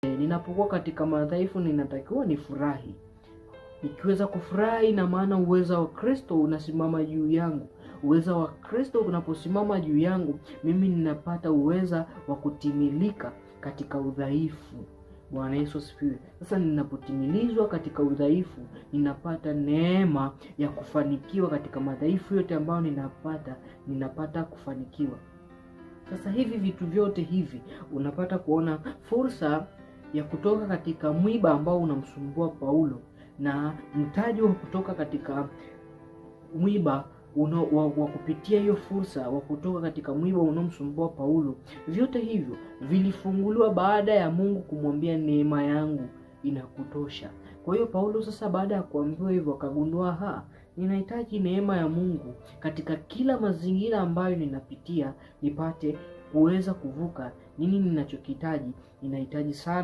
Ninapokuwa katika madhaifu ninatakiwa nifurahi. Nikiweza kufurahi, na maana uweza wa Kristo unasimama juu yangu. Uweza wa Kristo unaposimama juu yangu, mimi ninapata uweza wa kutimilika katika udhaifu. Bwana Yesu asifiwe. Sasa ninapotimilizwa katika udhaifu, ninapata neema ya kufanikiwa katika madhaifu yote ambayo ninapata kufanikiwa. Sasa hivi vitu vyote hivi unapata kuona fursa ya kutoka katika mwiba ambao unamsumbua Paulo, na mtaji wa kutoka katika mwiba wa kupitia hiyo fursa wa kutoka katika mwiba unaomsumbua Paulo, vyote hivyo vilifunguliwa baada ya Mungu kumwambia neema yangu inakutosha. Kwa hiyo Paulo sasa baada ya kuambiwa hivyo akagundua, ninahitaji neema ya Mungu katika kila mazingira ambayo ninapitia, nipate kuweza kuvuka. Nini ninachokihitaji? Ninahitaji sana